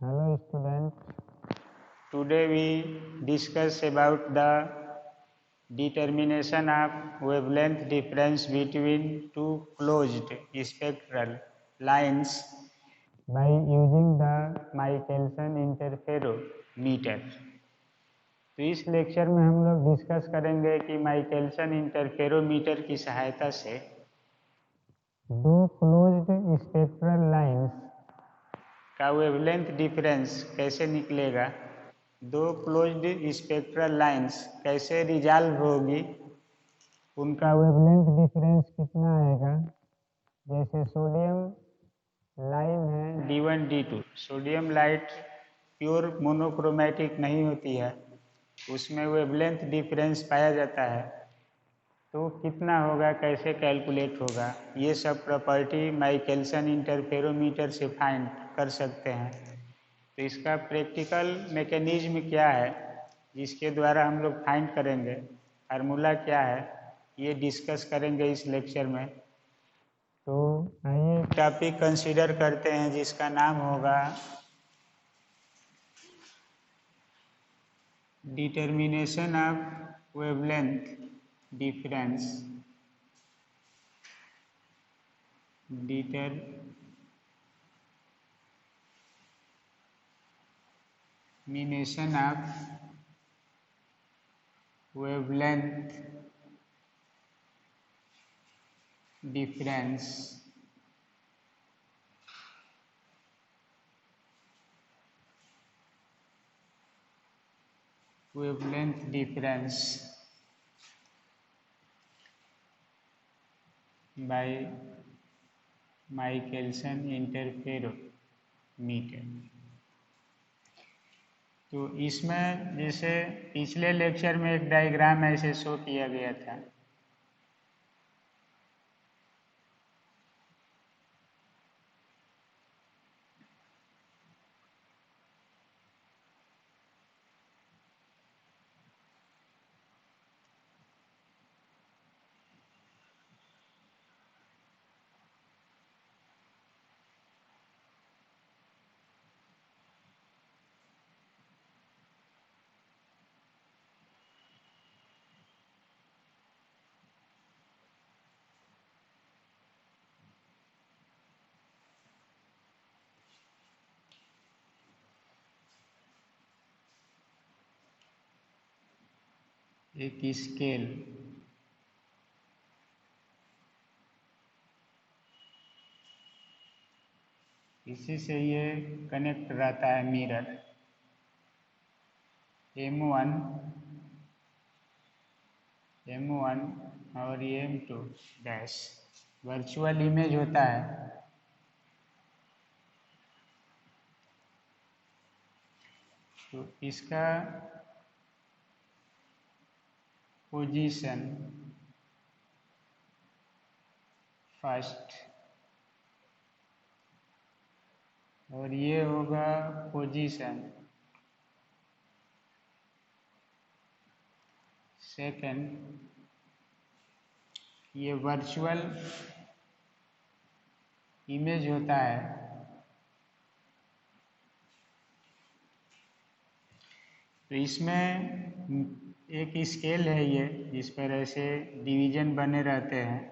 Hello students. Today we discuss about the determination of wavelength difference between two closed spectral lines By using the Michelson interferometer। तो इस lecture में हम लोग discuss करेंगे कि माइकेल्सन interferometer की सहायता से दो क्लोज्ड स्पेक्ट्रल लाइंस का वेवलेंथ डिफरेंस कैसे निकलेगा, दो क्लोज्ड स्पेक्ट्रल लाइंस कैसे रिजॉल्व होगी, उनका वेवलेंथ डिफरेंस कितना आएगा। जैसे सोडियम लाइन है D1 D2। Sodium light pure monochromatic नहीं होती है, उसमें वेवलेंथ डिफरेंस पाया जाता है, तो कितना होगा, कैसे कैलकुलेट होगा, ये सब प्रॉपर्टी माइकेल्सन इंटरफेरोमीटर से फाइंड कर सकते हैं। तो इसका प्रैक्टिकल मैकेनिज्म क्या है जिसके द्वारा हम लोग फाइंड करेंगे, फार्मूला क्या है, ये डिस्कस करेंगे इस लेक्चर में। तो आइए टॉपिक कंसीडर करते हैं जिसका नाम होगा determination of wavelength difference. Determination of wavelength difference by Michelson interferometer। तो इसमें जैसे पिछले लेक्चर में एक डायग्राम ऐसे शो किया गया था, एक स्केल इसी से ये कनेक्ट रहता है मिरर M1 और M2 डैश वर्चुअल इमेज होता है। तो इसका पोजीशन फर्स्ट और ये होगा पोजीशन सेकंड। ये वर्चुअल इमेज होता है। तो इसमें एक स्केल है ये जिस पर ऐसे डिवीजन बने रहते हैं।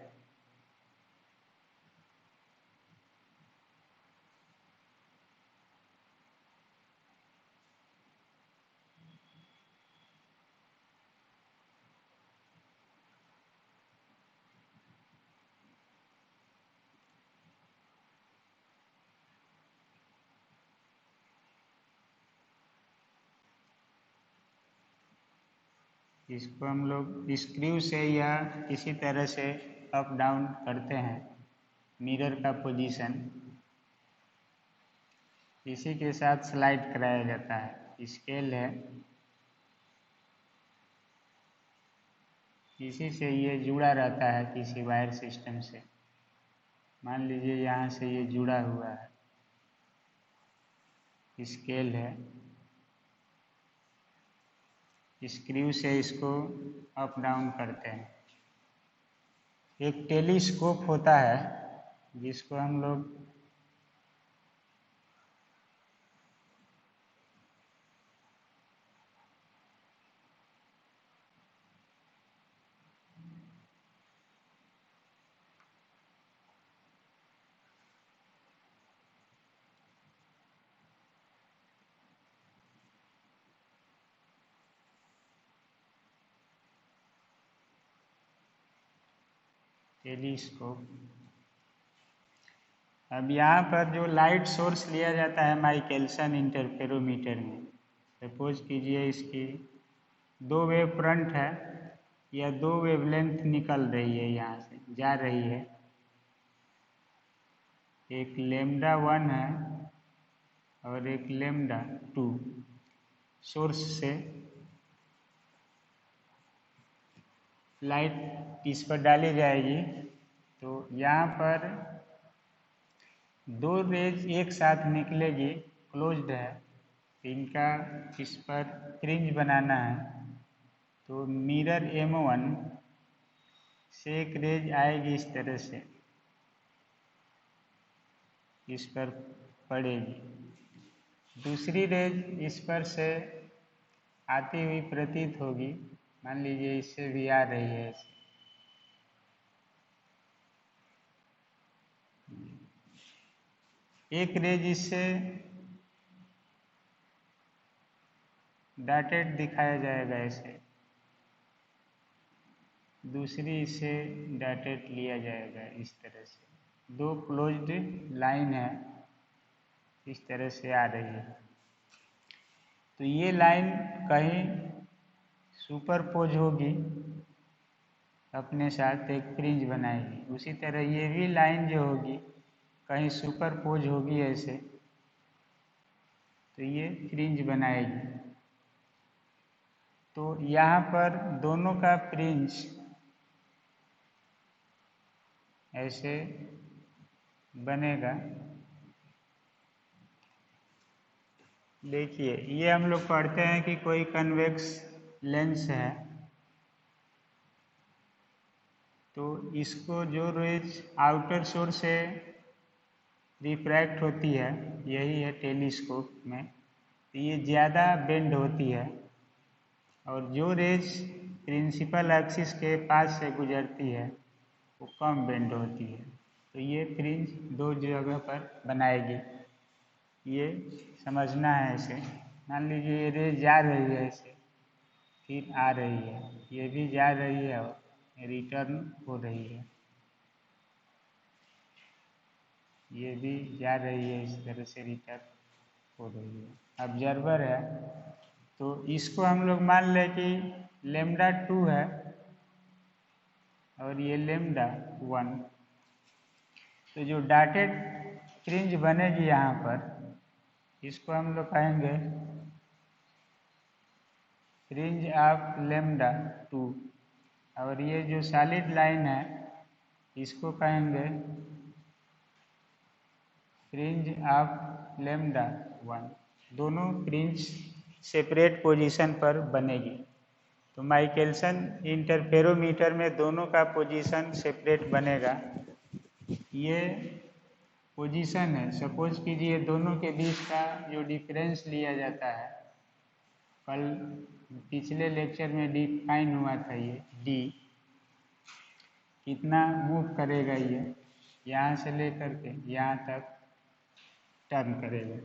इसको हम लोग स्क्रू से या किसी तरह से अप डाउन करते हैं मिरर का पोजीशन, इसी के साथ स्लाइड कराया जाता है। स्केल है, इसी से ये जुड़ा रहता है किसी वायर सिस्टम से। मान लीजिए यहाँ से ये जुड़ा हुआ है, स्केल है, स्क्रू से इसको अप डाउन करते हैं। एक टेलीस्कोप होता है जिसको हम लोग टेलीस्कोप। अब यहाँ पर जो लाइट सोर्स लिया जाता है माइकलसन इंटरफेरोमीटर में, सपोज कीजिए इसकी दो वेव फ्रंट है या दो वेवलेंथ निकल रही है, यहाँ से जा रही है। एक लेमडा 1 है और एक लेमडा 2 सोर्स से लाइट इस पर डाली जाएगी। तो यहाँ पर दो रेज एक साथ निकलेगी, क्लोज्ड है, इनका इस पर फ्रिंज बनाना है। तो मिरर M1 से एक रेज आएगी इस तरह से, इस पर पड़ेगी। दूसरी रेज इस पर से आती हुई प्रतीत होगी, मान लीजिए इससे भी आ रही है ऐसे। एक रेज इससे डॉटेड दिखाया जाएगा ऐसे, दूसरी इससे डॉटेड लिया जाएगा इस तरह से। दो क्लोज्ड लाइन है, इस तरह से आ रही है। तो ये लाइन कहीं सुपरपोज होगी, अपने साथ एक फ्रिंज बनाएगी। उसी तरह ये भी लाइन जो होगी कहीं सुपरपोज होगी ऐसे, तो ये फ्रिंज बनाएगी। तो यहाँ पर दोनों का फ्रिंज ऐसे बनेगा। देखिए ये हम लोग पढ़ते हैं कि कोई कन्वेक्स लेंस है, तो इसको जो रेज आउटर सोर्स से रिफ्रैक्ट होती है, यही है टेलीस्कोप में, तो ये ज़्यादा बेंड होती है। और जो रेज प्रिंसिपल एक्सिस के पास से गुजरती है वो कम बेंड होती है। तो ये फ्रिंज दो जगह पर बनाएगी, ये समझना है ऐसे। मान लीजिए ये रेज जा रही है ऐसे, फिर आ रही है, ये भी जा रही है और रिटर्न हो रही है, ये भी जा रही है इस तरह से रिटर्न हो रही है। ऑब्जर्वर है, तो इसको हम लोग मान लें कि लेमडा 2 है और ये लेमडा 1। तो जो डॉटेड फ्रिंज बनेगी यहाँ पर, इसको हम लोग कहेंगे फ्रिंज ऑफ लेमडा 2। और ये जो सॉलिड लाइन है इसको कहेंगे फ्रिंज ऑफ लेमडा 1। दोनों फ्रिंज सेपरेट पोजीशन पर बनेगी। तो माइकलसन इंटरफेरोमीटर में दोनों का पोजीशन सेपरेट बनेगा। ये पोजीशन है, सपोज कीजिए दोनों के बीच का जो डिफरेंस लिया जाता है, कल पिछले लेक्चर में डिफाइन हुआ था, ये डी कितना मूव करेगा, ये यहाँ से लेकर के यहाँ तक टर्न करेगा।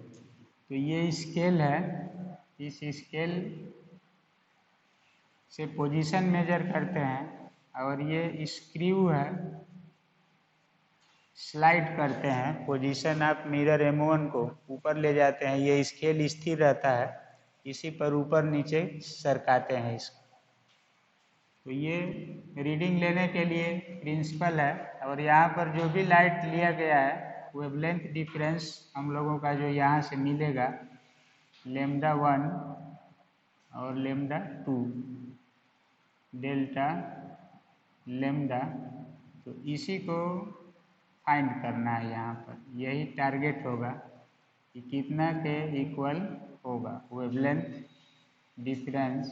तो ये स्केल है, इस स्केल से पोजीशन मेजर करते हैं। और ये स्क्रू है, स्लाइड करते हैं पोजीशन ऑफ मिरर M1 को ऊपर ले जाते हैं। ये स्केल स्थिर रहता है, इसी पर ऊपर नीचे सरकाते हैं इसको। तो ये रीडिंग लेने के लिए प्रिंसिपल है। और यहाँ पर जो भी लाइट लिया गया है वेवलेंथ डिफरेंस हम लोगों का जो यहाँ से मिलेगा, लेमडा 1 और लेमडा 2 डेल्टा लेमडा, तो इसी को फाइंड करना है। यहाँ पर यही टारगेट होगा कि कितना के इक्वल होगा wavelength difference.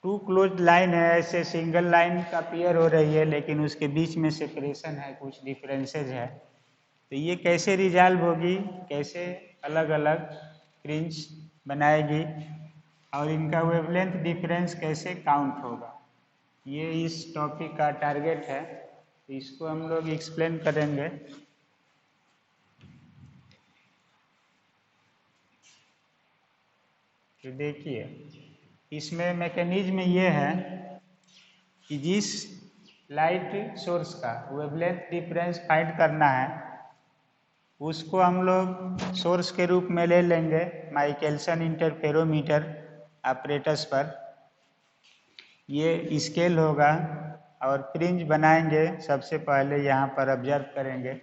Two close line है, ऐसे सिंगल लाइन का पेयर हो रही है लेकिन उसके बीच में सेपरेशन है, कुछ डिफरेंसेज है। तो ये कैसे रिजॉल्व होगी, कैसे अलग अलग फ्रिंज बनाएगी और इनका वेवलेंथ डिफरेंस कैसे काउंट होगा, ये इस टॉपिक का टारगेट है। तो इसको हम लोग एक्सप्लेन करेंगे। तो देखिए इसमें मैकेनिज्म ये है कि जिस लाइट सोर्स का वेवलेंथ डिफरेंस फाइंड करना है उसको हम लोग सोर्स के रूप में ले लेंगे माइकलसन इंटरफेरोमीटर ऑपरेटस पर। ये स्केल होगा और फ्रिंज बनाएंगे, सबसे पहले यहाँ पर ऑब्जर्व करेंगे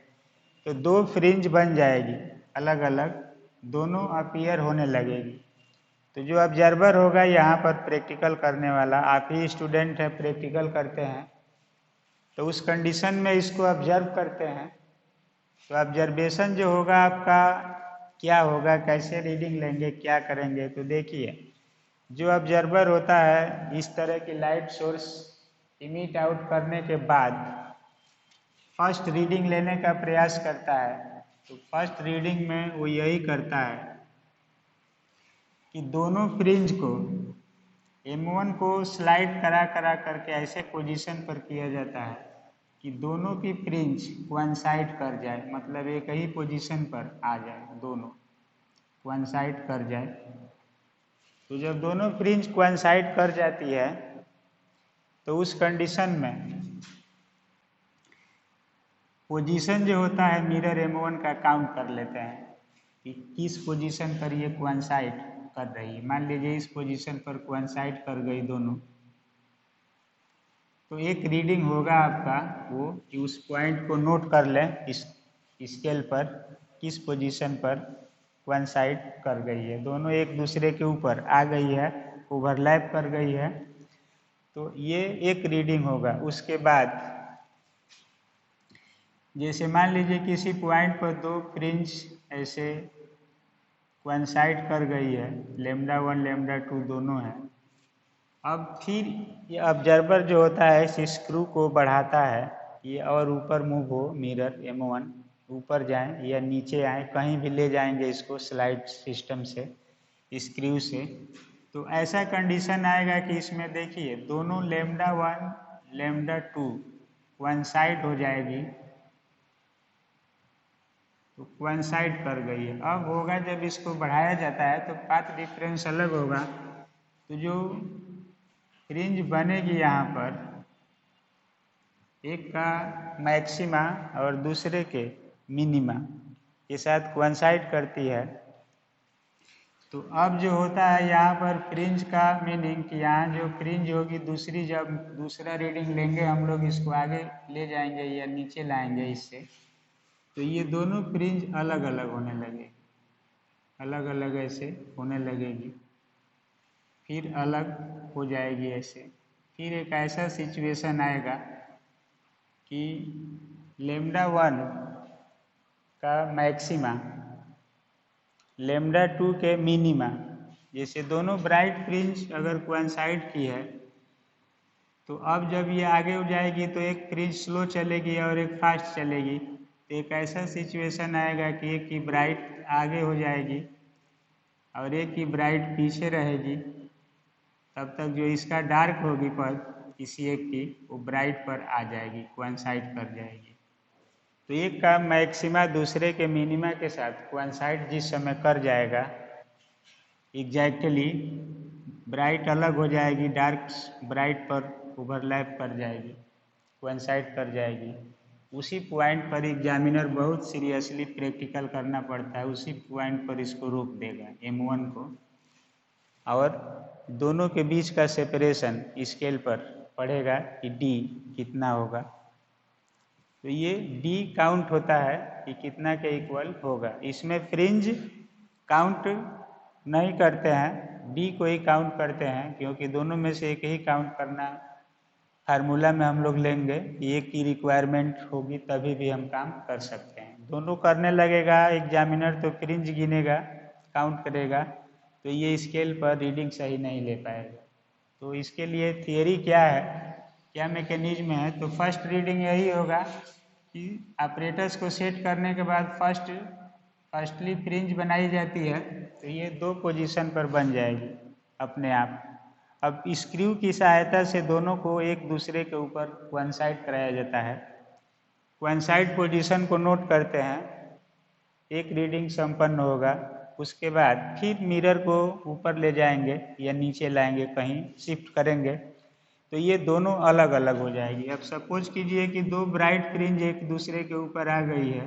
तो दो फ्रिंज बन जाएगी अलग अलग, दोनों अपीयर होने लगेगी। तो जो ऑब्जर्वर होगा यहाँ पर प्रैक्टिकल करने वाला, आप ही स्टूडेंट हैं प्रैक्टिकल करते हैं, तो उस कंडीशन में इसको ऑब्जर्व करते हैं। तो ऑब्जर्वेशन जो होगा आपका क्या होगा, कैसे रीडिंग लेंगे, क्या करेंगे, तो देखिए जो ऑब्जर्वर होता है इस तरह की लाइट सोर्स इमिट आउट करने के बाद फर्स्ट रीडिंग लेने का प्रयास करता है। तो फर्स्ट रीडिंग में वो यही करता है कि दोनों फ्रिंज को M1 को स्लाइड करा करा करके ऐसे पोजीशन पर किया जाता है कि दोनों की फ्रिंज कोइंसाइड कर जाए, मतलब एक ही पोजीशन पर आ जाए, दोनों कोइंसाइड कर जाए। तो जब दोनों फ्रिंज कोइंसाइड कर जाती है तो उस कंडीशन में पोजीशन जो होता है मिरर M1 का काउंट कर लेते हैं कि किस पोजीशन पर ये कोइंसाइड कर रही है। मान लीजिए इस पोजीशन पर कोइंसाइड कर गई दोनों, तो एक रीडिंग होगा आपका वो कि उस पॉइंट को नोट कर लें इस स्केल पर किस पोजीशन पर कोइंसाइड कर गई है, दोनों एक दूसरे के ऊपर आ गई है, ओवरलैप कर गई है, तो ये एक रीडिंग होगा। उसके बाद जैसे मान लीजिए किसी पॉइंट पर दो फ्रिंज ऐसे कोइंसाइड कर गई है, λ1 λ2 दोनों है। अब फिर ये ऑब्जर्वर जो होता है इस स्क्रू को बढ़ाता है, ये और ऊपर मूव हो मिरर M1, ऊपर जाए या नीचे आए, कहीं भी ले जाएंगे इसको स्लाइड सिस्टम से स्क्रू से। तो ऐसा कंडीशन आएगा कि इसमें देखिए दोनों λ1 λ2 कोइंसाइड हो जाएगी, तो कोइंसाइड कर गई है। अब होगा जब इसको बढ़ाया जाता है तो पाथ डिफरेंस अलग होगा, तो जो फ्रिंज बनेगी यहाँ पर एक का मैक्सिमा और दूसरे के मिनिमा के साथ कोइंसाइड करती है। तो अब जो होता है यहाँ पर फ्रिंज का मीनिंग कि यहाँ जो फ्रिंज होगी दूसरी, जब दूसरा रीडिंग लेंगे हम लोग इसको आगे ले जाएंगे या नीचे लाएंगे इससे, तो ये दोनों फ्रिंज अलग अलग होने लगे, अलग अलग ऐसे होने लगेगी, फिर अलग हो जाएगी ऐसे। फिर एक ऐसा सिचुएशन आएगा कि λ1 का मैक्सिमा λ2 के मिनिमा, जैसे दोनों ब्राइट फ्रिंज अगर कोइंसाइड की है तो अब जब ये आगे हो जाएगी तो एक फ्रिंज स्लो चलेगी और एक फास्ट चलेगी। तो एक ऐसा सिचुएशन आएगा कि एक की ब्राइट आगे हो जाएगी और एक की ब्राइट पीछे रहेगी, तब तक जो इसका डार्क होगी पर किसी एक की वो ब्राइट पर आ जाएगी, कोइंसाइड कर जाएगी। तो एक का मैक्सिमा दूसरे के मिनिमा के साथ कोइंसाइड जिस समय कर जाएगा एग्जैक्टली, ब्राइट अलग हो जाएगी, डार्क ब्राइट पर ओवरलैप कर जाएगी, कोइंसाइड कर जाएगी। उसी पॉइंट पर एग्जामिनर बहुत सीरियसली प्रैक्टिकल करना पड़ता है, उसी पॉइंट पर इसको रोक देगा M1 को, और दोनों के बीच का सेपरेशन स्केल पर पढ़ेगा कि D कितना होगा। तो ये D काउंट होता है कि कितना के इक्वल होगा। इसमें फ्रिंज काउंट नहीं करते हैं, D को ही काउंट करते हैं, क्योंकि दोनों में से एक ही काउंट करना फार्मूला में हम लोग लेंगे, एक की रिक्वायरमेंट होगी तभी भी हम काम कर सकते हैं। दोनों करने लगेगा एग्जामिनर तो फ्रिंज गिनेगा, काउंट करेगा, तो ये स्केल पर रीडिंग सही नहीं ले पाएगा। तो इसके लिए थियरी क्या है, क्या मैकेनिज्म है, तो फर्स्ट रीडिंग यही होगा कि ऑपरेटर्स को सेट करने के बाद फर्स्टली फ्रिंज बनाई जाती है, तो ये दो पोजीशन पर बन जाएगी अपने आप। अब स्क्रू की सहायता से दोनों को एक दूसरे के ऊपर कोइंसाइड कराया जाता है, कोइंसाइड पोजीशन को नोट करते हैं, एक रीडिंग संपन्न होगा। उसके बाद फिर मिरर को ऊपर ले जाएंगे या नीचे लाएंगे, कहीं शिफ्ट करेंगे, तो ये दोनों अलग अलग हो जाएगी। अब सपोज कीजिए कि दो ब्राइट फ्रिंज एक दूसरे के ऊपर आ गई है,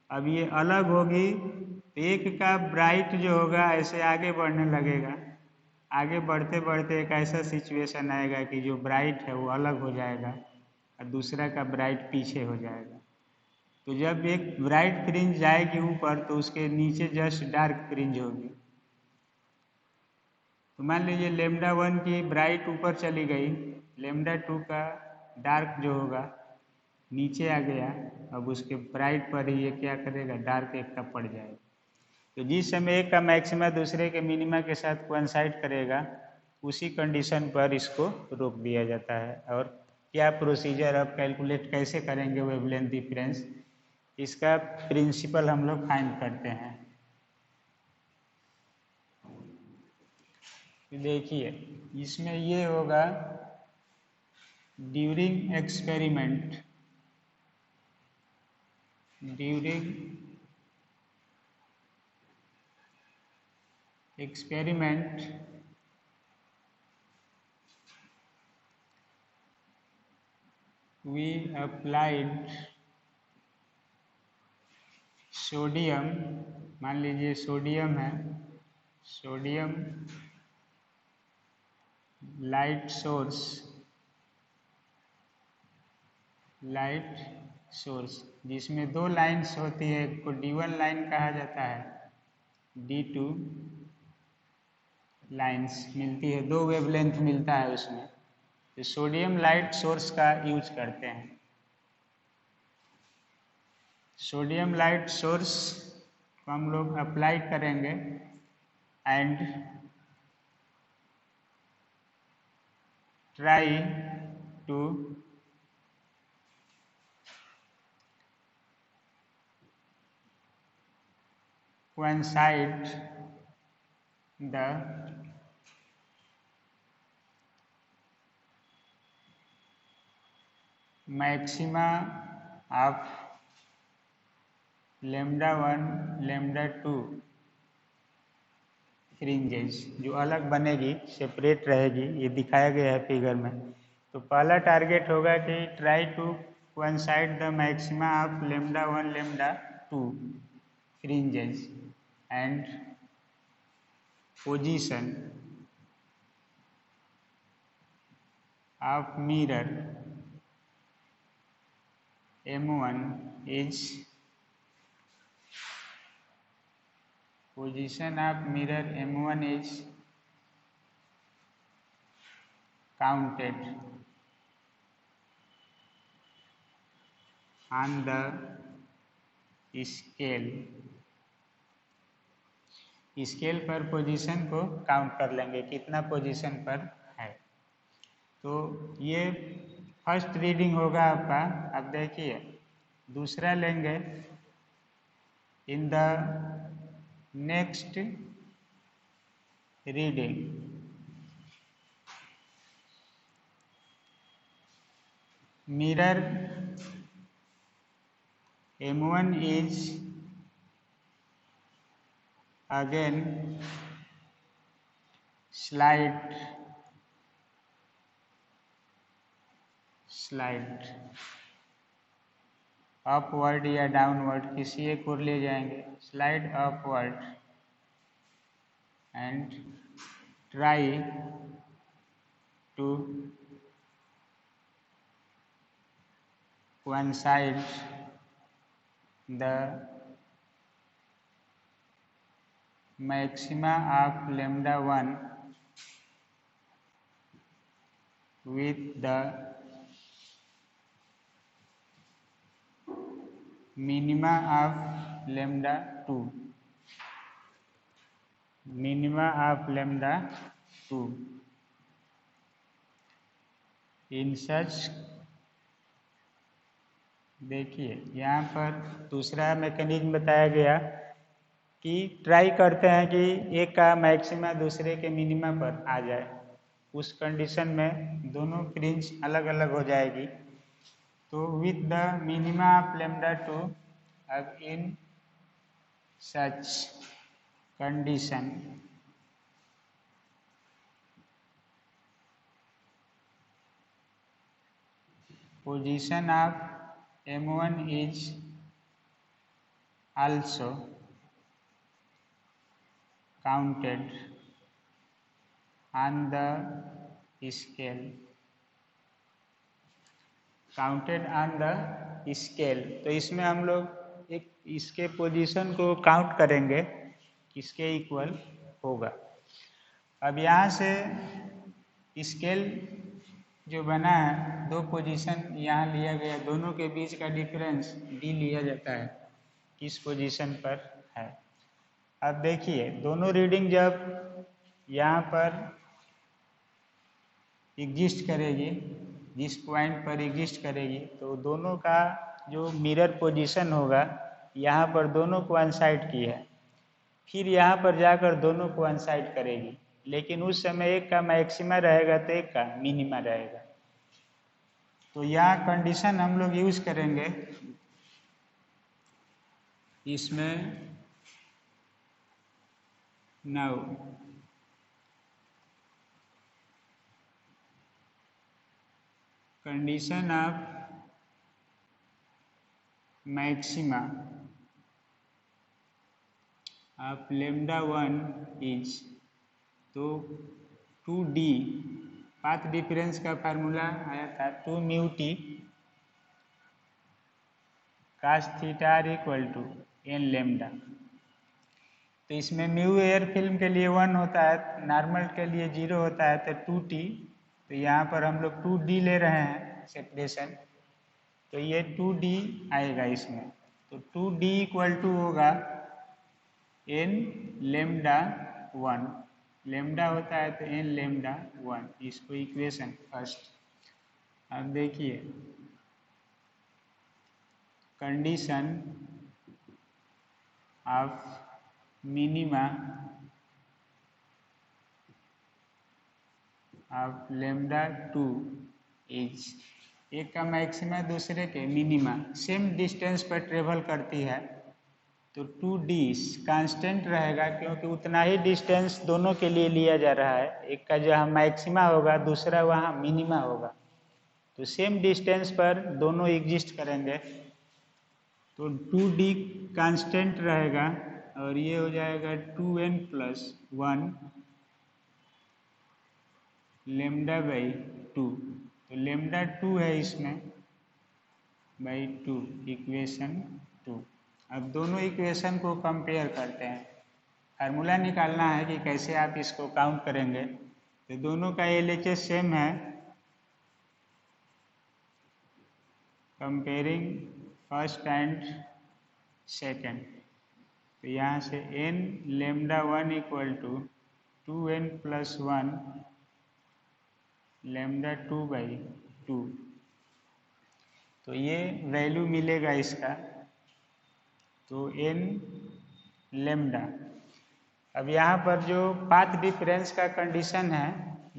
अब ये अलग होगी तो एक का ब्राइट जो होगा ऐसे आगे बढ़ने लगेगा, आगे बढ़ते बढ़ते एक ऐसा सिचुएशन आएगा कि जो ब्राइट है वो अलग हो जाएगा और दूसरा का ब्राइट पीछे हो जाएगा। तो जब एक ब्राइट फ्रिंज जाएगी ऊपर तो उसके नीचे जस्ट डार्क फ्रिंज होगी। तो मान लीजिए लेमडा 1 की ब्राइट ऊपर चली गई, लेमडा 2 का डार्क जो होगा नीचे आ गया, अब उसके ब्राइट पर ही ये क्या करेगा, डार्क एक का पड़ जाएगा। तो जिस समय एक का मैक्सिमा दूसरे के मिनिमा के साथ कोइंसाइड करेगा उसी कंडीशन पर इसको रोक दिया जाता है। और क्या प्रोसीजर अब कैलकुलेट कैसे करेंगे वेवलेंथ डिफरेंस, इसका प्रिंसिपल हम लोग फाइंड करते हैं। देखिए इसमें ये होगा during experiment, during experiment we applied sodium, मान लीजिए सोडियम है, sodium light source, light source जिसमें दो लाइन्स होती है, एक को D1 लाइन कहा जाता है, D2 लाइन्स मिलती है, दो वेवलेंथ मिलता है उसमें। तो सोडियम लाइट सोर्स का यूज करते हैं। सोडियम लाइट सोर्स को हम लोग अप्लाई करेंगे and try to coincide the maxima of lambda 1 lambda 2 fringes, जो अलग बनेगी, सेपरेट रहेगी, ये दिखाया गया है फिगर में। तो पहला टारगेट होगा कि try to coincide the maxima of lambda 1 lambda 2 fringes and position of mirror M1 is position of mirror M1 is counted on the scale, scale पर पोजीशन को काउंट कर लेंगे कितना पोजीशन पर है। तो ये फर्स्ट रीडिंग होगा आपका। अब देखिए दूसरा लेंगे, in the next reading mirror M1 is again slide upward या डाउनवर्ड किसी एक ओर ले जाएंगे, slide upward and try to coincide the maxima of lambda 1 with the minima of lambda 2, minima of lambda 2 in such। देखिए यहाँ पर दूसरा मैकेनिज्म बताया गया कि ट्राई करते हैं कि एक का मैक्सिमा दूसरे के मिनिमा पर आ जाए, उस कंडीशन में दोनों फ्रिंज अलग अलग हो जाएगी। तो with the minima of lambda 2 अब in such condition position of M1 is also counted on the scale. Counted on the scale, तो इसमें हम लोग एक इसके पोजीशन को काउंट करेंगे किसके इक्वल होगा। अब यहाँ से स्केल जो बना है, दो पोजीशन यहाँ लिया गया, दोनों के बीच का डिफरेंस डी लिया जाता है किस पोजीशन पर है। अब देखिए दोनों रीडिंग जब यहाँ पर एग्जिस्ट करेगी, जिस पॉइंट पर एग्जिस्ट करेगी, तो दोनों का जो मिरर पोजीशन होगा यहाँ पर दोनों को अनसाइड की है, फिर यहाँ पर जाकर दोनों को अनसाइड करेगी, लेकिन उस समय एक का मैक्सिमा रहेगा तो एक का मिनिमा रहेगा। तो यहाँ कंडीशन हम लोग यूज करेंगे इसमें। Now condition of maxima of lambda 1 is, तो 2d पाथ डिफरेंस का फार्मूला आया था 2 mu t cos theta r equal to n lambda. तो इसमें म्यू एयर फिल्म के लिए 1 होता है, नॉर्मल के लिए 0 होता है, तो 2t, तो यहाँ पर हम लोग 2d ले रहे हैं सेपरेशन, तो ये 2d आएगा इसमें। तो 2d इक्वल टू होगा एन लेमडा 1, लेमडा होता है तो एन लेमडा 1, इसको इक्वेशन फर्स्ट। अब देखिए condition of minima of lambda 2 is, एक का मैक्सिमा दूसरे के मिनिमा, सेम डिस्टेंस पर ट्रेवल करती है, तो 2d कांस्टेंट रहेगा क्योंकि उतना ही डिस्टेंस दोनों के लिए लिया जा रहा है, एक का जहाँ मैक्सिमा होगा दूसरा वहाँ मिनिमा होगा, तो सेम डिस्टेंस पर दोनों एग्जिस्ट करेंगे, तो 2d कांस्टेंट रहेगा और ये हो जाएगा 2n प्लस 1 लेमडा बाई 2, तो लेमडा 2 है इसमें बाई 2, इक्वेशन 2। अब दोनों इक्वेशन को कंपेयर करते हैं, फार्मूला निकालना है कि कैसे आप इसको काउंट करेंगे। तो दोनों का LHS सेम है, कंपेयरिंग फर्स्ट एंड सेकेंड, तो यहाँ से n lambda 1 equal to 2n plus 1 lambda 2 by 2, तो ये वैल्यू मिलेगा इसका, तो n लेमडा। अब यहाँ पर जो पाथ डिफरेंस का कंडीशन है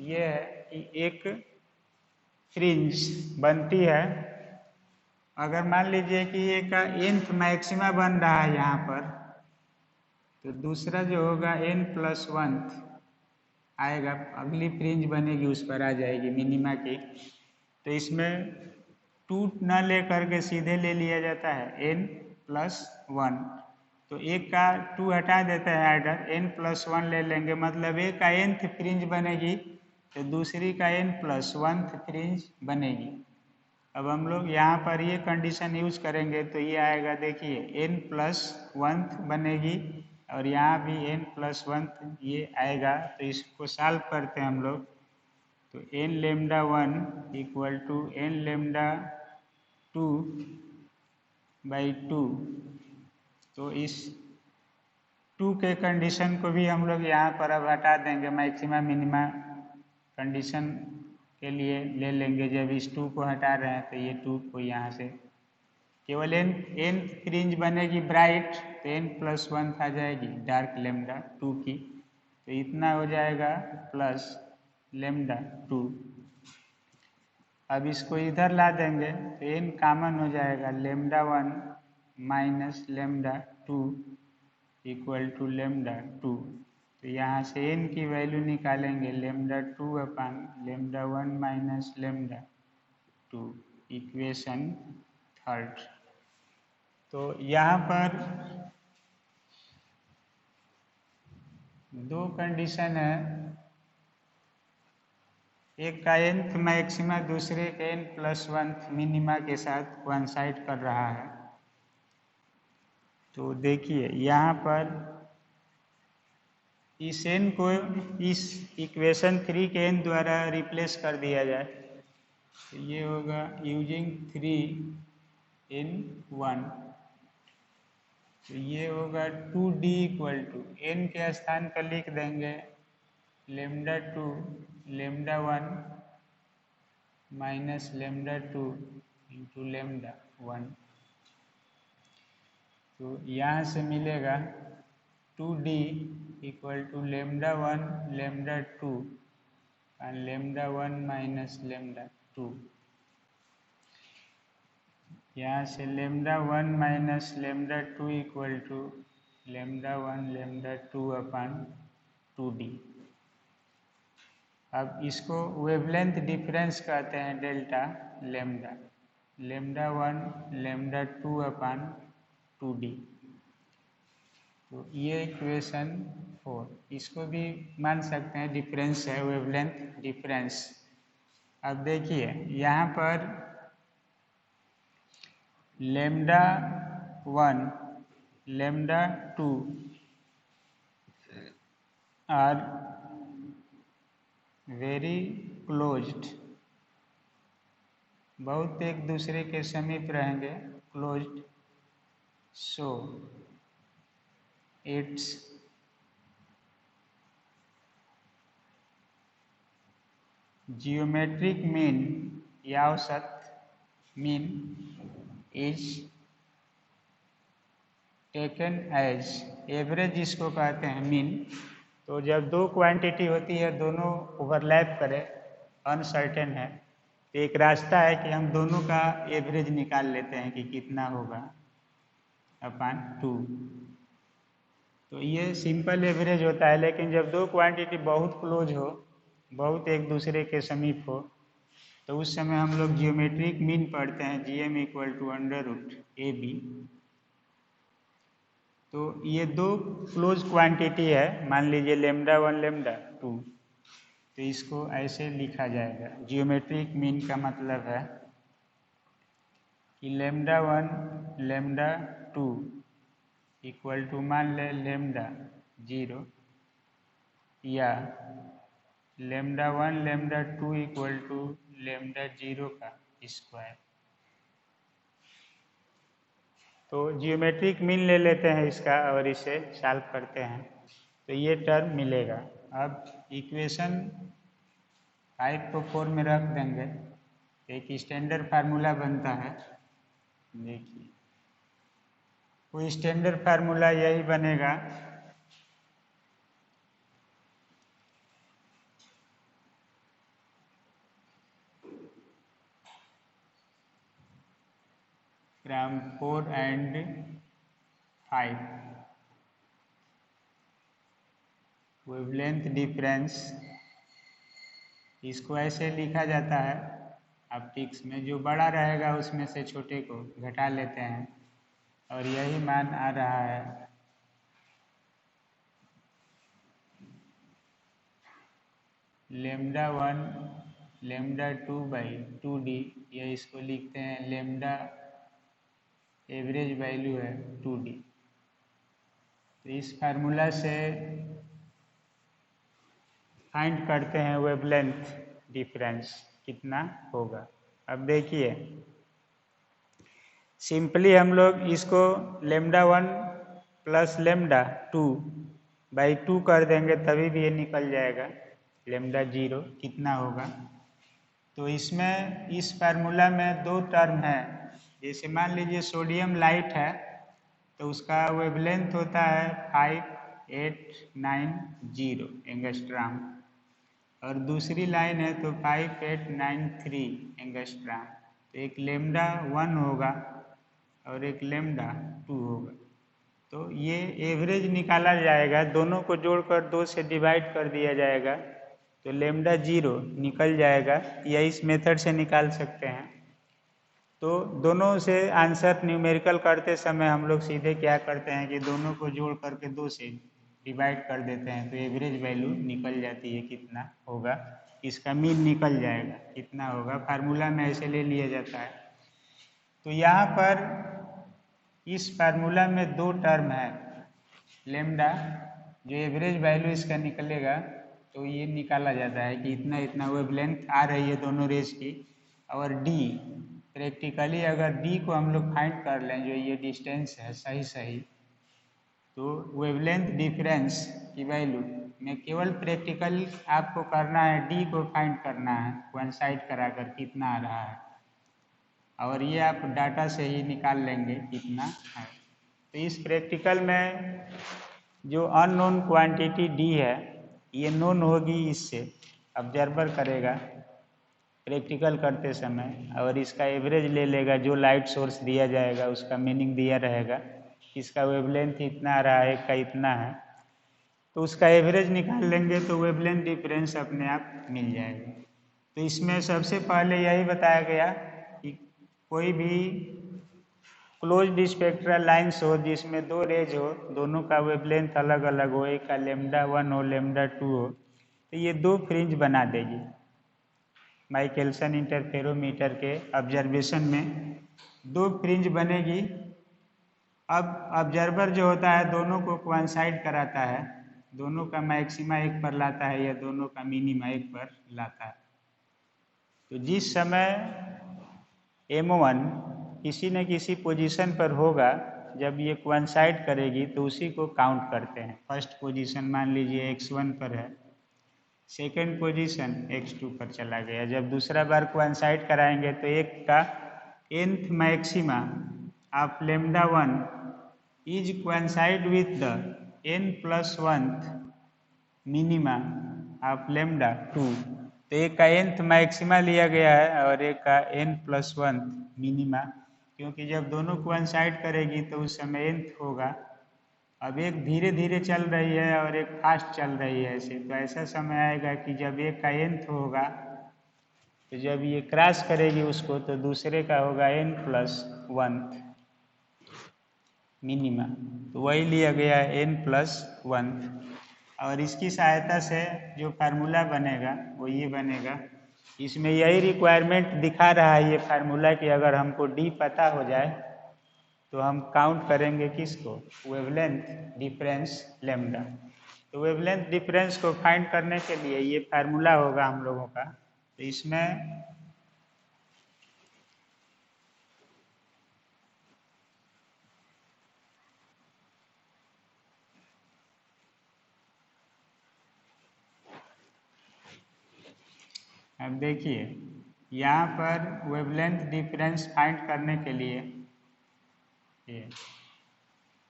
ये है कि एक फ्रिंज बनती है, अगर मान लीजिए कि ये का nth मैक्सिमा बन रहा है यहाँ पर, तो दूसरा जो होगा n प्लस 1 आएगा, अगली फ्रिंज बनेगी उस पर आ जाएगी मिनिमा की, तो इसमें 2 न ले करके सीधे ले लिया जाता है n प्लस 1, तो एक का 2 हटा देते हैं आर्डर, n प्लस 1 ले लेंगे, मतलब एक का nth फ्रिंज बनेगी तो दूसरी का n प्लस 1th फ्रिंज बनेगी। अब हम लोग यहाँ पर ये कंडीशन यूज करेंगे तो ये आएगा, देखिए n प्लस 1th बनेगी और यहाँ भी n प्लस 1th ये आएगा, तो इसको सॉल्व करते हैं हम लोग, तो n lambda 1 equal to n lambda 2 by 2, तो इस 2 के कंडीशन को भी हम लोग यहाँ पर अब हटा देंगे, मैक्सिमा मिनिमा कंडीशन के लिए ले लेंगे, जब इस 2 को हटा रहे हैं तो ये 2 को यहाँ से केवल n फ्रिंज बनेगी ब्राइट, तो n प्लस 1 आ जाएगी डार्क लेमडा 2 की, तो इतना हो जाएगा प्लस लेमडा 2। अब इसको इधर ला देंगे तो n कॉमन हो जाएगा, lambda 1 minus lambda 2 equal to lambda 2, तो यहाँ से n की वैल्यू निकालेंगे lambda 2 upon lambda 1 minus lambda 2, equation third. तो यहाँ पर दो कंडीशन है, एक का nth मैक्सिमा दूसरे के n+1 मिनिमा के साथ कोइंसाइड कर रहा है। तो देखिए यहाँ पर इस n को इस इक्वेशन 3 के n द्वारा रिप्लेस कर दिया जाए तो ये होगा यूजिंग 3 in 1, तो ये होगा 2d इक्वल टू n के स्थान पर लिख देंगे λ2 λ1 माइनस λ2 इंटू λ1। तो यहाँ से मिलेगा 2d इक्वल टू λ1 λ2 और λ1 माइनस λ2। यहाँ से λ1 minus λ2 equal to λ1 λ2 upon 2d। अब इसको वेवलेंथ डिफरेंस कहते हैं डेल्टा लैम्डा, λ1 λ2 अपन 2d। तो ये इक्वेशन 4, इसको भी मान सकते हैं डिफरेंस है, वेवलेंथ डिफरेंस। अब देखिए यहाँ पर λ1 λ2 आर वेरी क्लोज्ड, बहुत एक दूसरे के समीप रहेंगे, closed. So it's geometric mean या औसत mean is taken as average, इसको कहते हैं मीन। तो जब दो क्वांटिटी होती है, दोनों ओवरलैप करे, अनसर्टेन है, तो एक रास्ता है कि हम दोनों का एवरेज निकाल लेते हैं कि कितना होगा अपन 2। तो ये सिंपल एवरेज होता है। लेकिन जब दो क्वांटिटी बहुत क्लोज हो, बहुत एक दूसरे के समीप हो, तो उस समय हम लोग जियोमेट्रिक मीन पढ़ते हैं, GM इक्वल टू √AB। तो ये दो क्लोज क्वांटिटी है, मान लीजिए λ1 λ2, तो इसको ऐसे लिखा जाएगा। जियोमेट्रिक मीन का मतलब है कि λ1 λ2 इक्वल टू मान ले λ0 या λ1 λ2 इक्वल टू λ0 का स्क्वायर। तो जियोमेट्रिक मीन ले लेते हैं इसका और इसे सॉल्व करते हैं तो ये टर्म मिलेगा। अब इक्वेशन 5 को 4 में रख देंगे, एक स्टैंडर्ड फार्मूला बनता है। देखिए वो स्टैंडर्ड फार्मूला यही बनेगा, फ्रॉम 4 and 5 वेवलेंथ डिफरेंस। इसको ऐसे लिखा जाता है ऑप्टिक्स में, जो बड़ा रहेगा उसमें से छोटे को घटा लेते हैं और यही मान आ रहा है λ1 λ2/2d। या इसको लिखते हैं लैम्डा एवरेज वैल्यू है 2d। तो इस फार्मूला से फाइंड करते हैं वेवलेंथ डिफरेंस कितना होगा। अब देखिए सिंपली हम लोग इसको λ1 प्लस λ2/2 कर देंगे, तभी भी ये निकल जाएगा λ0 कितना होगा। तो इसमें इस फार्मूला में दो टर्म है। जैसे मान लीजिए सोडियम लाइट है तो उसका वेवलेंथ होता है 5890 एंगस्ट्राम और दूसरी लाइन है तो 5893 एंगस्ट्राम। तो एक λ1 होगा और एक λ2 होगा। तो ये एवरेज निकाला जाएगा, दोनों को जोड़कर 2 से डिवाइड कर दिया जाएगा तो λ0 निकल जाएगा, या इस मेथड से निकाल सकते हैं। तो दोनों से आंसर न्यूमेरिकल करते समय हम लोग सीधे क्या करते हैं कि दोनों को जोड़ करके 2 से डिवाइड कर देते हैं, तो एवरेज वैल्यू निकल जाती है कितना होगा, इसका मीन निकल जाएगा कितना होगा, फार्मूला में ऐसे ले लिया जाता है। तो यहाँ पर इस फार्मूला में 2 टर्म है, लेमडा जो एवरेज वैल्यू इसका निकलेगा, तो ये निकाला जाता है कि इतना इतना वेवलेंथ आ रही है दोनों रेज की, और डी प्रैक्टिकली अगर डी को हम लोग फाइंड कर लें, जो ये डिस्टेंस है सही सही, तो वेवलेंथ डिफरेंस की वैल्यू में केवल प्रैक्टिकल आपको करना है, डी को फाइंड करना है कोइंसाइड कराकर कितना आ रहा है, और ये आप डाटा से ही निकाल लेंगे कितना है। तो इस प्रैक्टिकल में जो अननोन क्वांटिटी डी है ये नोन होगी, इससे ऑब्जर्वर करेगा प्रैक्टिकल करते समय, और इसका एवरेज ले लेगा, जो लाइट सोर्स दिया जाएगा उसका मीनिंग दिया रहेगा, इसका वेवलेंथ इतना आ रहा है, एक का इतना है, तो उसका एवरेज निकाल लेंगे तो वेवलेंथ डिफरेंस अपने आप मिल जाएगा। तो इसमें सबसे पहले यही बताया गया कि कोई भी क्लोज्ड स्पेक्ट्रल लाइन्स हो जिसमें 2 रेज हो, दोनों का वेवलेंथ अलग अलग हो, एक का λ1 हो λ2 हो, तो ये 2 फ्रिंज बना देगी। माइकलसन इंटरफेरोमीटर के ऑब्जर्वेशन में 2 फ्रिंज बनेगी। अब ऑब्जर्वर जो होता है दोनों को कोइंसाइड कराता है, दोनों का मैक्सिमा एक पर लाता है या दोनों का मिनिमा एक पर लाता है। तो जिस समय M1 किसी न किसी पोजीशन पर होगा, जब ये कोइंसाइड करेगी तो उसी को काउंट करते हैं। फर्स्ट पोजीशन मान लीजिए x1 पर है, सेकेंड पोजीशन x2 पर चला गया, जब दूसरा बार कोइंसाइड कराएंगे तो एक का nth maxima of λ1 is coincide with the n+1th minima of λ2। तो एक का nth मैक्सिमा लिया गया है और एक का n+1 मिनिमा, क्योंकि जब दोनों कोइंसाइड करेगी तो उस समय nth होगा। अब एक धीरे धीरे चल रही है और एक फास्ट चल रही है ऐसे, तो ऐसा समय आएगा कि जब एक का nth होगा तो जब ये क्रॉस करेगी उसको तो दूसरे का होगा n+1 मिनिमा, तो वही लिया गया है n+1। और इसकी सहायता से जो फार्मूला बनेगा वो ये बनेगा। इसमें यही रिक्वायरमेंट दिखा रहा है ये फार्मूला कि अगर हमको डी पता हो जाए तो हम काउंट करेंगे किसको, वेवलेंथ डिफरेंस लेमडा। तो वेवलेंथ डिफरेंस को फाइंड करने के लिए ये फार्मूला होगा हम लोगों का। तो इसमें अब देखिए यहाँ पर वेवलेंथ डिफरेंस फाइंड करने के लिए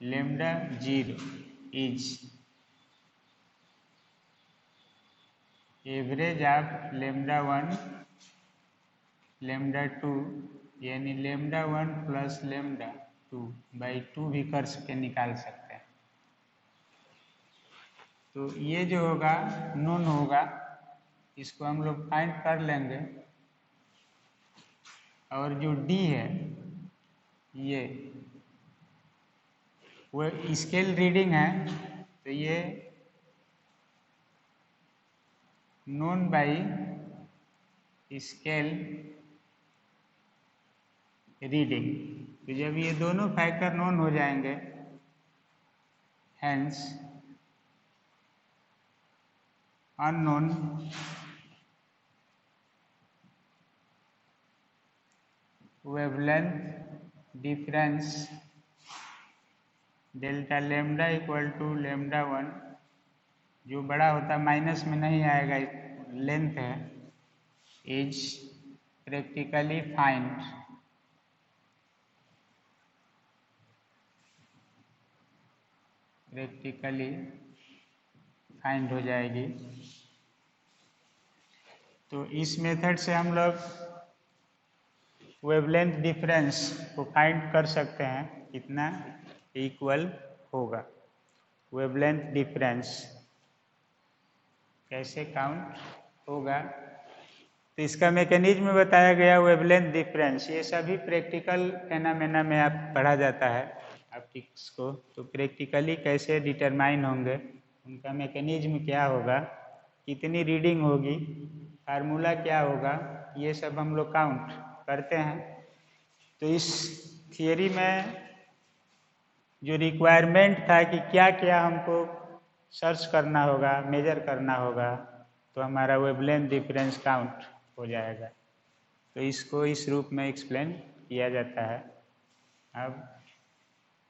लेमडा 0 इज एवरेज ऑफ λ1 λ2, यानी λ1 प्लस λ2 बाई 2 भी कर के निकाल सकते हैं। तो ये जो होगा नोन होगा, इसको हम लोग फाइंड कर लेंगे, और जो डी है ये वो स्केल रीडिंग है, तो ये नोन बाई स्केल रीडिंग। तो जब ये दोनों फैक्टर नोन हो जाएंगे, hence unknown wavelength difference delta lambda equal to λ1, जो बड़ा होता माइनस में नहीं आएगा, लेंथ है, इज प्रैक्टिकली फाइंड हो जाएगी। तो इस मेथड से हम लोग वेवलेंथ डिफरेंस को फाइंड कर सकते हैं कितना इक्वल होगा। वेवलेंथ डिफरेंस कैसे काउंट होगा, तो इसका मैकेनिज्म बताया गया, वेवलेंथ डिफरेंस। ये सभी प्रैक्टिकल फेनामेना में आप पढ़ा जाता है ऑप्टिक्स को। तो प्रैक्टिकली कैसे डिटरमाइन होंगे, उनका मैकेनिज्म क्या होगा, कितनी रीडिंग होगी, फार्मूला क्या होगा, ये सब हम लोग काउंट करते हैं। तो इस थियरी में जो रिक्वायरमेंट था कि क्या क्या हमको सर्च करना होगा, मेजर करना होगा, तो हमारा वेवलेंथ डिफरेंस काउंट हो जाएगा। तो इसको इस रूप में एक्सप्लेन किया जाता है। अब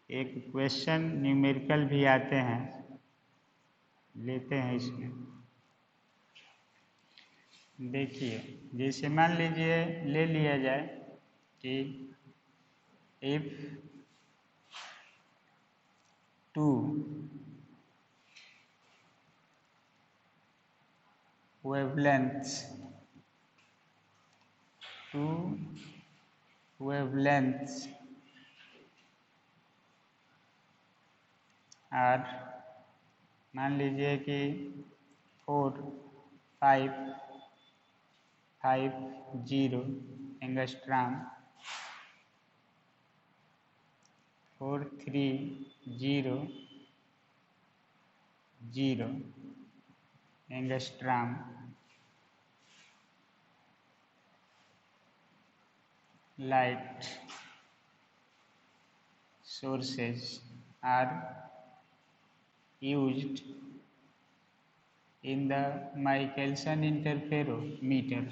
एक क्वेश्चन न्यूमेरिकल भी आते हैं, लेते हैं इसमें। देखिए, जैसे मान लीजिए ले लिया जाए कि इफ 2 wavelengths, 2 wavelengths और मान लीजिए कि 4, 5, 5, 0 angstrom, 4, 3, 0, 0 angstrom light sources are used in the Michelson interferometer।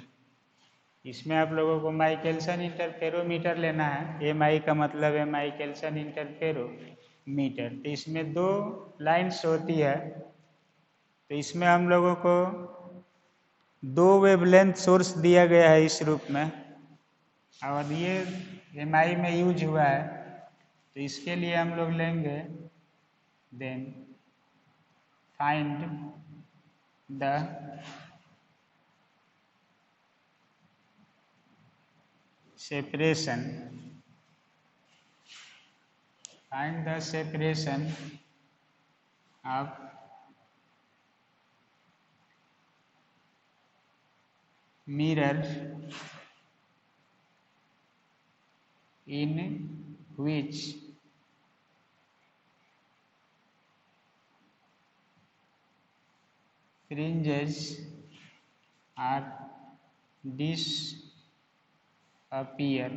इसमें आप लोगों को माइकेल्सन इंटरफेरोमीटर लेना है। MI का मतलब है माइकेल्सन इंटरफेरोमीटर। तो इसमें 2 लाइन्स होती है। तो इसमें हम लोगों को 2 वेवलेंथ सोर्स दिया गया है इस रूप में, और ये MI में यूज हुआ है। तो इसके लिए हम लोग लेंगे, then find the separation, find the separation of mirror in which fringes are disappear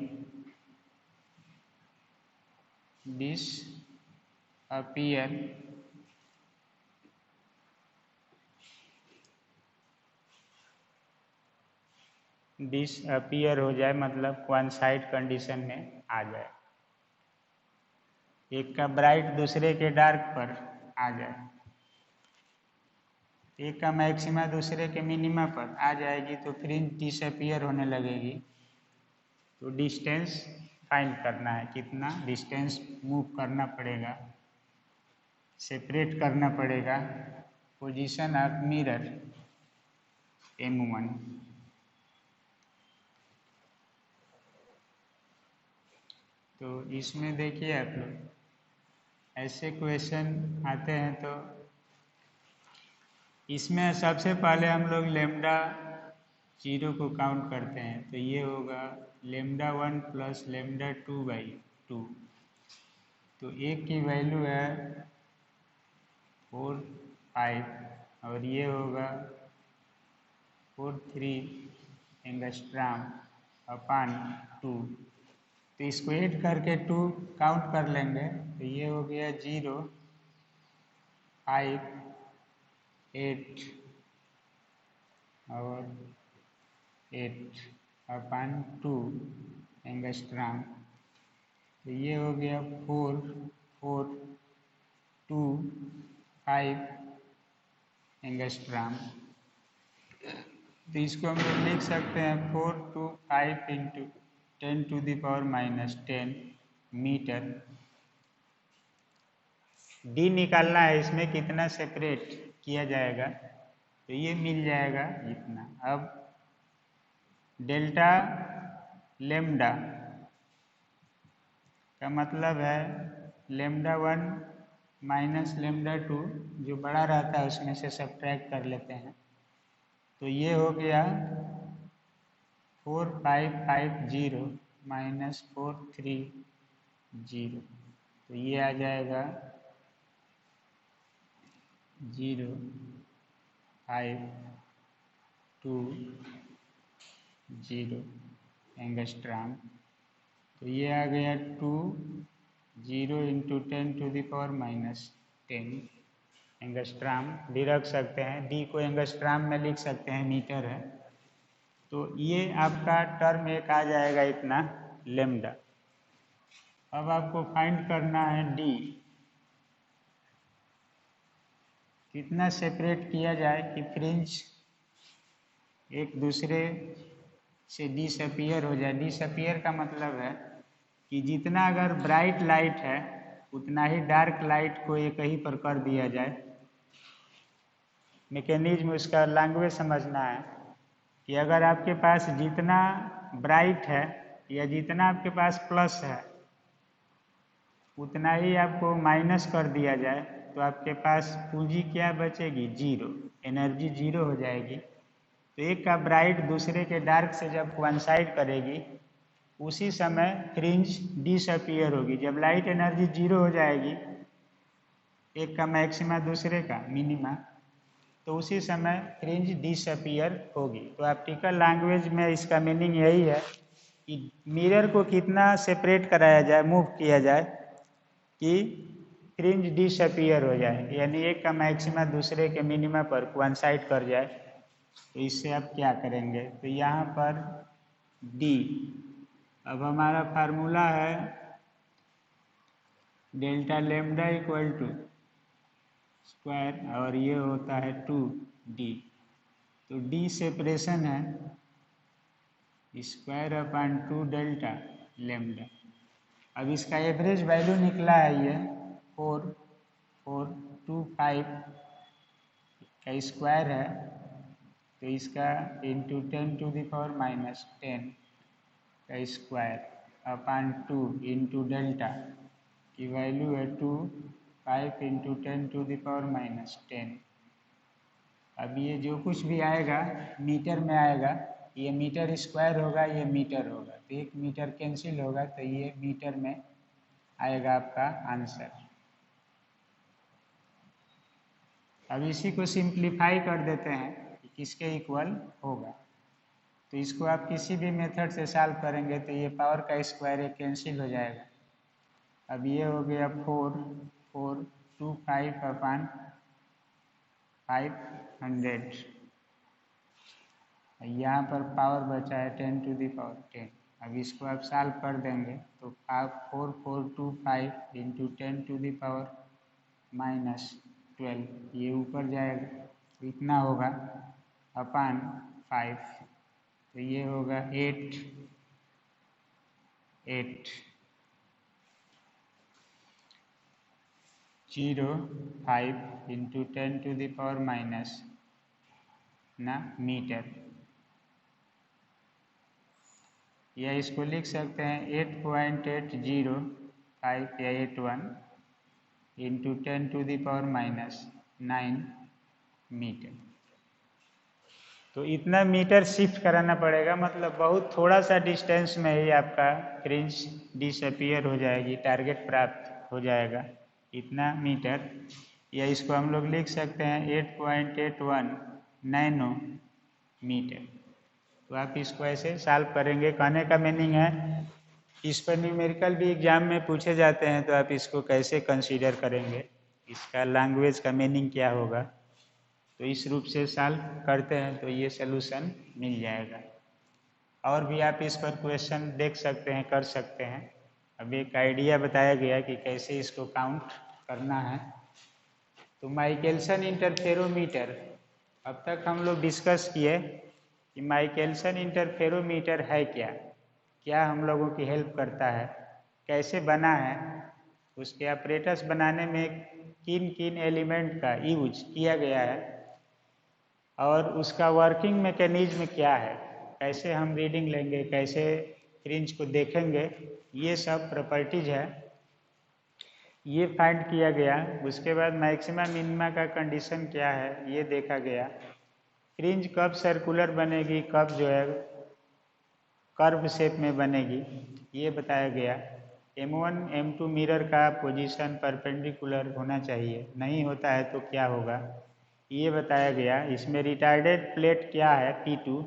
हो जाए, मतलब वन साइड कंडीशन में आ जाए। एक का ब्राइट दूसरे के डार्क पर आ जाए, एक का मैक्सिमा दूसरे के मिनिमा पर आ जाएगी, तो फ्रिंज डिसअपियर होने लगेगी। तो डिस्टेंस फाइंड करना है, कितना डिस्टेंस मूव करना पड़ेगा, सेपरेट करना पड़ेगा पोजीशन ऑफ मिरर M1। तो इसमें देखिए आप लोग, ऐसे क्वेश्चन आते हैं तो इसमें सबसे पहले हम लोग लेमडा 0 को काउंट करते हैं। तो ये होगा लेमडा 1 प्लस लेमडा 2/2। तो एक की वैल्यू है 4, 5 और ये होगा 4, 3 एंगस्ट्रॉम अपॉन 2। तो इसको ऐड करके 2 काउंट कर लेंगे। तो ये हो गया 0, 5, 8 और 8 अपॉन 2 एंगस्ट्रॉम। तो ये हो गया 4, 4, 2, 5 एंगस्ट्रॉम। तो इसको हम लोग लिख सकते हैं 4 to 5 इंटू 10⁻⁻10 मीटर। डी निकालना है, इसमें कितना सेपरेट किया जाएगा, तो ये मिल जाएगा इतना। अब डेल्टा लेमडा का मतलब है लेमडा 1 माइनस लेमडा 2, जो बड़ा रहता है उसमें से सब्ट्रैक्ट कर लेते हैं। तो ये हो गया 4550 माइनस 430, तो ये आ जाएगा 0520 एंगस्ट्राम। तो ये आ गया 20 इंटू 10⁻⁻10 एंगस्ट्राम भी रख सकते हैं, डी को एंगस्ट्राम में लिख सकते हैं, मीटर है। तो ये आपका टर्म एक आ जाएगा इतना लेम्डा। अब आपको फाइंड करना है डी, कितना सेपरेट किया जाए कि फ्रिंज एक दूसरे से डिसअपियर हो जाए। डिसअपियर का मतलब है कि जितना अगर ब्राइट लाइट है उतना ही डार्क लाइट को एक ही पर कर दिया जाए। मैकेनिज्म उसका लैंग्वेज समझना है कि अगर आपके पास जितना ब्राइट है या जितना आपके पास प्लस है उतना ही आपको माइनस कर दिया जाए, तो आपके पास पूंजी क्या बचेगी? जीरो, एनर्जी जीरो हो जाएगी। तो एक का ब्राइट दूसरे के डार्क से जब कोइंसाइड करेगी उसी समय फ्रिंज डिसअपियर होगी। जब लाइट एनर्जी जीरो हो जाएगी, एक का मैक्सिमा दूसरे का मिनिमा, तो उसी समय फ्रिंज डिसअपियर होगी। तो ऑप्टिकल लैंग्वेज में इसका मीनिंग यही है कि मिरर को कितना सेपरेट कराया जाए, मूव किया जाए कि फ्रिंज डिसअपियर हो जाए, यानी एक का मैक्सिमा दूसरे के मिनिमा पर कोइंसाइड कर जाए। तो इससे आप क्या करेंगे? तो यहाँ पर डी, अब हमारा फार्मूला है delta lambda equal to square, और ये होता है 2D। तो डी सेपरेशन है स्क्वायर अपॉन 2 डेल्टा लेमडा। अब इसका एवरेज वैल्यू निकला है ये 4425 का स्क्वायर है, तो इसका इंटू 10⁻⁻10 का स्क्वायर अपॉन 2 इंटू डेल्टा की वैल्यू है 5 इंटू 10⁻⁻10। अब ये जो कुछ भी आएगा मीटर में आएगा, ये मीटर स्क्वायर होगा, ये मीटर होगा, तो एक मीटर कैंसिल होगा, तो ये मीटर में आएगा आपका आंसर। अब इसी को सिंप्लीफाई कर देते हैं कि किसके इक्वल होगा। तो इसको आप किसी भी मेथड से सॉल्व करेंगे तो ये पावर का स्क्वायर एक कैंसिल हो जाएगा। अब ये हो गया 4425 अपॉन 500, यहाँ पर पावर बचा है 10⁻10। अब इसको आप सॉल्व कर देंगे तो 4425 इंटू 10⁻⁻12 ये ऊपर जाएगा, तो इतना होगा अपॉन 5, तो ये होगा 8 05 इंटू 10⁻⁻ मीटर, या इसको लिख सकते हैं 8.805 या 81 इंटू 10⁻⁹ मीटर। तो इतना मीटर शिफ्ट कराना पड़ेगा, मतलब बहुत थोड़ा सा डिस्टेंस में ही आपका फ्रिंज डिसअपियर हो जाएगी, टारगेट प्राप्त हो जाएगा, इतना मीटर। या इसको हम लोग लिख सकते हैं 8.81 नैनो मीटर। तो आप इसको ऐसे सॉल्व करेंगे। कहने का मीनिंग है इस पर न्यूमेरिकल भी एग्जाम में पूछे जाते हैं, तो आप इसको कैसे कंसीडर करेंगे, इसका लैंग्वेज का मीनिंग क्या होगा, तो इस रूप से सॉल्व करते हैं तो ये सलूशन मिल जाएगा। और भी आप इस पर क्वेश्चन देख सकते हैं, कर सकते हैं। अब एक आइडिया बताया गया कि कैसे इसको काउंट करना है। तो माइकलसन इंटरफेरोमीटर, अब तक हम लोग डिस्कस किए कि माइकलसन इंटरफेरोमीटर है क्या, क्या हम लोगों की हेल्प करता है, कैसे बना है, उसके ऑपरेटर्स बनाने में किन किन एलिमेंट का यूज किया गया है, और उसका वर्किंग मैकेनिज्म क्या है, कैसे हम रीडिंग लेंगे, कैसे फ्रिंज को देखेंगे, ये सब प्रॉपर्टीज है, ये फाइंड किया गया। उसके बाद मैक्सिमा मिनिमा का कंडीशन क्या है ये देखा गया। फ्रिंज कब सर्कुलर बनेगी, कब जो है कर्व शेप में बनेगी, ये बताया गया। M1 M2 मिरर का पोजीशन परपेंडिकुलर होना चाहिए, नहीं होता है तो क्या होगा, ये बताया गया। इसमें रिटार्डेड प्लेट क्या है P2,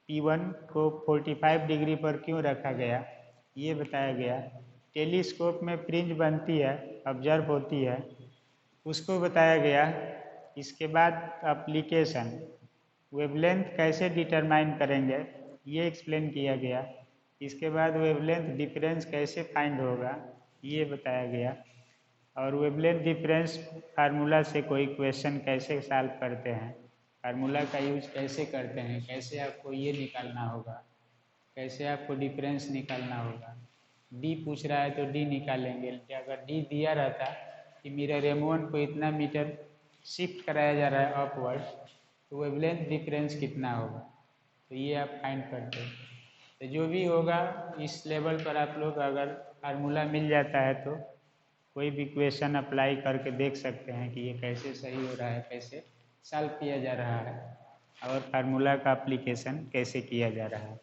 P1 को 45 डिग्री पर क्यों रखा गया, ये बताया गया। टेलीस्कोप में फ्रिंज बनती है, ऑब्जर्व होती है, उसको बताया गया। इसके बाद एप्लीकेशन, वेवलेंथ कैसे डिटरमाइन करेंगे, ये एक्सप्लेन किया गया। इसके बाद वेवलेंथ डिफरेंस कैसे फाइंड होगा, ये बताया गया। और वेवलेंथ डिफरेंस फार्मूला से कोई क्वेश्चन कैसे सॉल्व करते हैं, फार्मूला का यूज कैसे करते हैं, कैसे आपको ये निकालना होगा, कैसे आपको डिफरेंस निकालना होगा। डी पूछ रहा है तो डी निकालेंगे। अगर डी दिया रहता कि मिरर M1 को इतना मीटर शिफ्ट कराया जा रहा है अपवर्ड, तो वेवलेंथ डिफरेंस कितना होगा, तो ये आप फाइंड करते हैं। तो जो भी होगा इस लेवल पर आप लोग अगर फार्मूला मिल जाता है तो कोई भी क्वेश्चन अप्लाई करके देख सकते हैं कि ये कैसे सही हो रहा है, कैसे सॉल्व किया जा रहा है, और फार्मूला का एप्लीकेशन कैसे किया जा रहा है।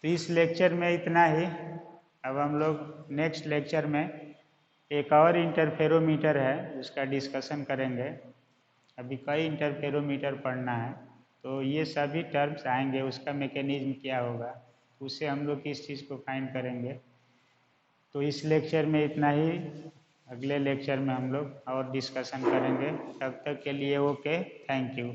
तो इस लेक्चर में इतना ही। अब हम लोग नेक्स्ट लेक्चर में एक और इंटरफेरोमीटर है उसका डिस्कशन करेंगे। अभी कई इंटरफेरोमीटर पढ़ना है, तो ये सभी टर्म्स आएंगे, उसका मैकेनिज्म क्या होगा, उससे हम लोग किस चीज़ को फाइंड करेंगे। तो इस लेक्चर में इतना ही। अगले लेक्चर में हम लोग और डिस्कशन करेंगे। तब तक के लिए ओके, थैंक यू।